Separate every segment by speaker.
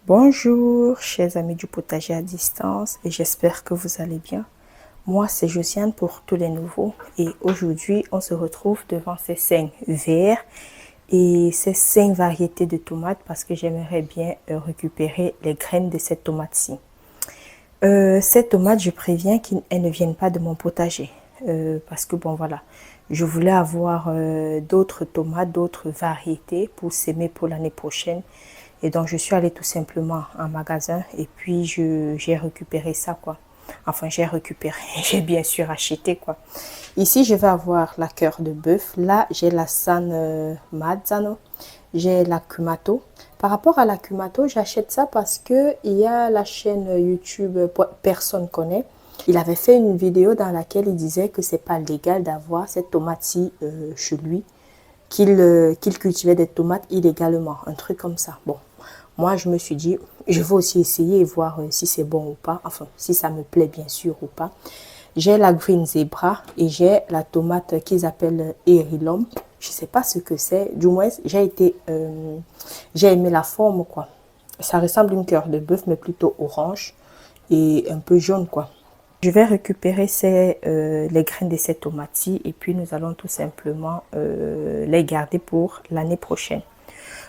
Speaker 1: Bonjour, chers amis du potager à distance, et j'espère que vous allez bien. Moi, c'est Josiane pour tous les nouveaux, et aujourd'hui, on se retrouve devant ces 5 verres et ces 5 variétés de tomates parce que j'aimerais bien récupérer les graines de cette tomate-ci. Ces tomates, je préviens qu'elles ne viennent pas de mon potager. Parce que bon voilà, je voulais avoir d'autres tomates, d'autres variétés pour s'aimer pour l'année prochaine. Et donc je suis allée tout simplement en magasin et puis j'ai récupéré ça quoi. Enfin j'ai récupéré, j'ai bien sûr acheté quoi. Ici je vais avoir la cœur de bœuf. Là j'ai la San Marzano, j'ai la Kumato. Par rapport à la Kumato, j'achète ça parce que il y a la chaîne YouTube Personne connaît. Il avait fait une vidéo dans laquelle il disait que c'est pas légal d'avoir cette tomate-ci chez lui, qu'il cultivait des tomates illégalement, un truc comme ça. Bon, moi je me suis dit, je vais aussi essayer et voir si c'est bon ou pas, enfin si ça me plaît bien sûr ou pas. J'ai la Green Zebra et j'ai la tomate qu'ils appellent Erilum. Je sais pas ce que c'est, du moins j'ai aimé la forme quoi. Ça ressemble à une cœur de bœuf mais plutôt orange et un peu jaune quoi. Je vais récupérer les graines de ces tomates et puis nous allons tout simplement les garder pour l'année prochaine.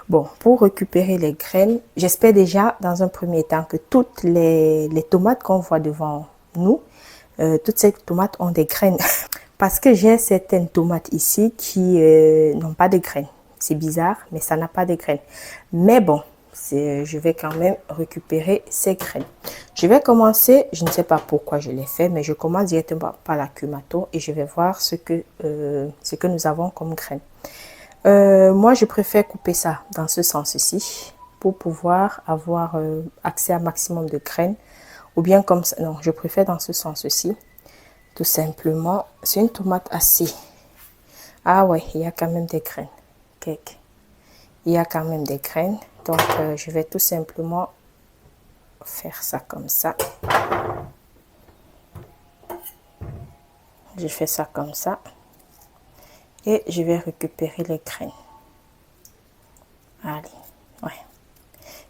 Speaker 1: Bon, pour récupérer les graines, j'espère déjà dans un premier temps que toutes les tomates qu'on voit devant nous, toutes ces tomates ont des graines. Parce que j'ai certaines tomates ici qui n'ont pas de graines. C'est bizarre, mais ça n'a pas de graines. Mais bon, je vais quand même récupérer ces graines. Je vais commencer, je ne sais pas pourquoi je l'ai fait, mais je commence directement par la Kumato et je vais voir ce que nous avons comme graines. Moi, je préfère couper ça dans ce sens-ci pour pouvoir avoir accès à un maximum de graines. Ou bien comme ça, non, je préfère dans ce sens-ci. Tout simplement, c'est une tomate assez. Ah ouais, il y a quand même des graines. Il y a quand même des graines. Donc, je vais tout simplement faire ça comme ça. Je fais ça comme ça. Et je vais récupérer les graines. Allez, ouais.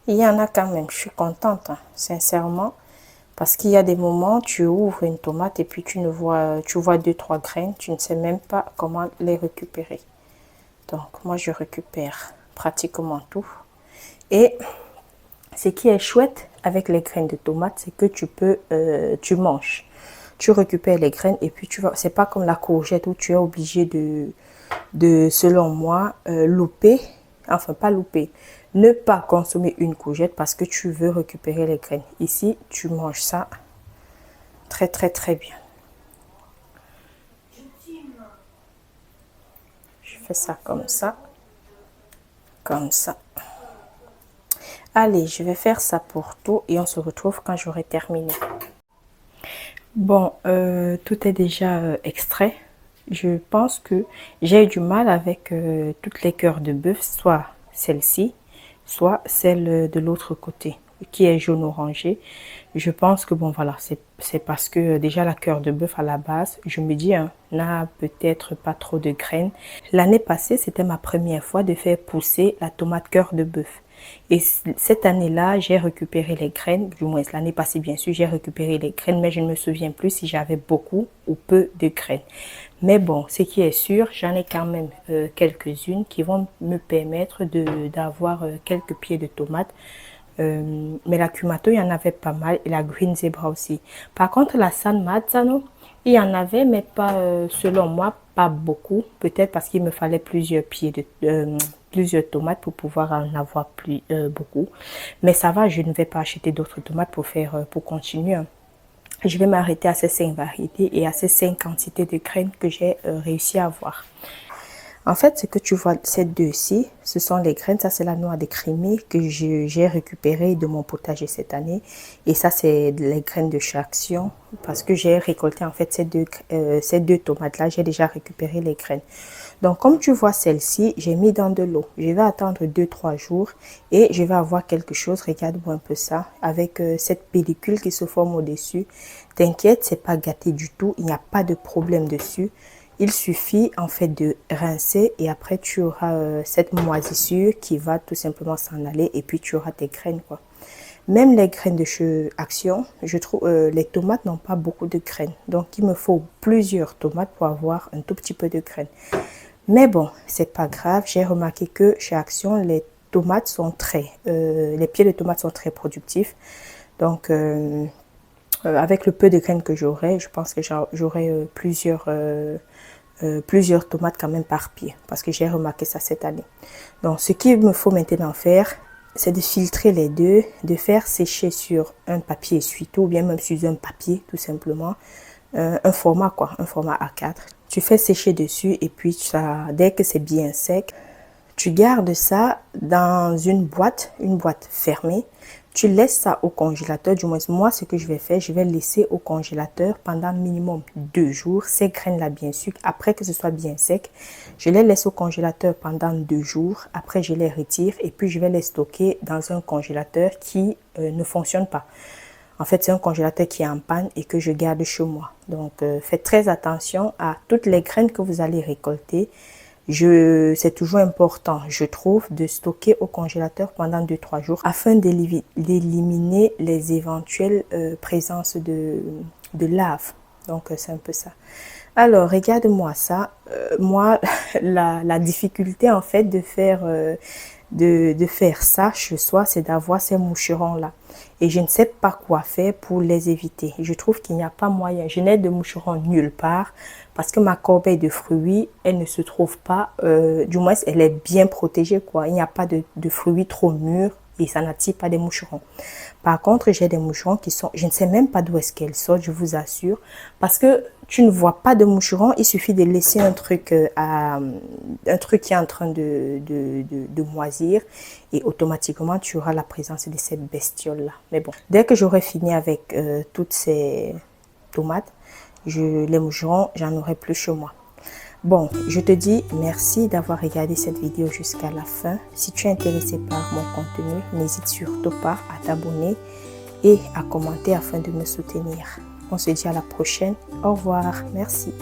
Speaker 1: Il y en a quand même, je suis contente, hein, sincèrement. Parce qu'il y a des moments, tu ouvres une tomate et puis tu vois 2-3 graines, tu ne sais même pas comment les récupérer. Donc, moi, je récupère pratiquement tout. Et ce qui est chouette avec les graines de tomate, c'est que tu manges. Tu récupères les graines et puis tu vas, c'est pas comme la courgette où tu es obligé selon moi, ne pas consommer une courgette parce que tu veux récupérer les graines. Ici, tu manges ça très très très bien. Je fais ça comme ça. Comme ça. Allez, je vais faire ça pour tout et on se retrouve quand j'aurai terminé. Bon, tout est déjà extrait. Je pense que j'ai eu du mal avec toutes les cœurs de bœuf, soit celle-ci, soit celle de l'autre côté, qui est jaune orangé. Je pense que bon voilà, c'est parce que déjà la cœur de bœuf à la base, je me dis, hein, n'a peut-être pas trop de graines. L'année passée, c'était ma première fois de faire pousser la tomate cœur de bœuf. Et cette année-là, j'ai récupéré les graines, du moins l'année passée bien sûr, j'ai récupéré les graines, mais je ne me souviens plus si j'avais beaucoup ou peu de graines. Mais bon, ce qui est sûr, j'en ai quand même quelques-unes qui vont me permettre d'avoir quelques pieds de tomates. Mais la Kumato, il y en avait pas mal et la Green Zebra aussi. Par contre, la San Marzano, il y en avait, mais pas, selon moi, pas beaucoup. Peut-être parce qu'il me fallait plusieurs tomates pour pouvoir en avoir beaucoup. Mais ça va, je ne vais pas acheter d'autres tomates pour continuer. Je vais m'arrêter à ces 5 variétés et à ces 5 quantités de graines que j'ai réussi à avoir. En fait, ce que tu vois, ces deux-ci, ce sont les graines. Ça, c'est la noix de crémie que j'ai récupérée de mon potager cette année. Et ça, c'est les graines de Chaction parce que j'ai récolté en fait ces deux tomates-là. J'ai déjà récupéré les graines. Donc, comme tu vois celle-ci, j'ai mis dans de l'eau. Je vais attendre 2-3 jours et je vais avoir quelque chose. Regarde-moi un peu ça avec cette pellicule qui se forme au-dessus. T'inquiète, c'est pas gâté du tout. Il n'y a pas de problème dessus. Il suffit en fait de rincer et après tu auras cette moisissure qui va tout simplement s'en aller et puis tu auras tes graines quoi. Même les graines de chez Action, je trouve les tomates n'ont pas beaucoup de graines. Donc, il me faut plusieurs tomates pour avoir un tout petit peu de graines. Mais bon, c'est pas grave. J'ai remarqué que chez Action, les tomates sont les pieds de tomates sont très productifs. Donc, avec le peu de graines que j'aurai, je pense que j'aurai plusieurs tomates quand même par pied, parce que j'ai remarqué ça cette année. Donc, ce qu'il me faut maintenant faire, c'est de filtrer les deux, de faire sécher sur un papier essuie-tout, ou bien même sur un papier, tout simplement. Un format A4. Tu fais sécher dessus et puis dès que c'est bien sec, tu gardes ça dans une boîte fermée. Tu laisses ça au congélateur. Du moins, moi, ce que je vais faire, je vais laisser au congélateur pendant minimum 2 jours. Ces graines-là, bien sûr, après que ce soit bien sec, je les laisse au congélateur pendant 2 jours. Après, je les retire et puis je vais les stocker dans un congélateur qui ne fonctionne pas. En fait, c'est un congélateur qui est en panne et que je garde chez moi. Donc, faites très attention à toutes les graines que vous allez récolter. C'est toujours important, je trouve, de stocker au congélateur pendant 2-3 jours afin d'éliminer les éventuelles présences de larves. Donc, c'est un peu ça. Alors, regarde-moi ça. Moi, la difficulté, en fait, de faire ça chez soi, c'est d'avoir ces moucherons-là. Et je ne sais pas quoi faire pour les éviter. Je trouve qu'il n'y a pas moyen. Je n'ai de moucherons nulle part parce que ma corbeille de fruits, elle ne se trouve pas, du moins, elle est bien protégée, quoi. Il n'y a pas de fruits trop mûrs et ça n'attire pas des moucherons. Par contre, j'ai des moucherons qui sont, je ne sais même pas d'où est-ce qu'elles sortent, je vous assure, parce que tu ne vois pas de moucherons, il suffit de laisser un truc qui est en train de moisir et automatiquement tu auras la présence de cette bestiole-là. Mais bon, dès que j'aurai fini avec toutes ces tomates, les moucherons, j'en aurai plus chez moi. Bon, je te dis merci d'avoir regardé cette vidéo jusqu'à la fin. Si tu es intéressé par mon contenu, n'hésite surtout pas à t'abonner et à commenter afin de me soutenir. On se dit à la prochaine. Au revoir. Merci.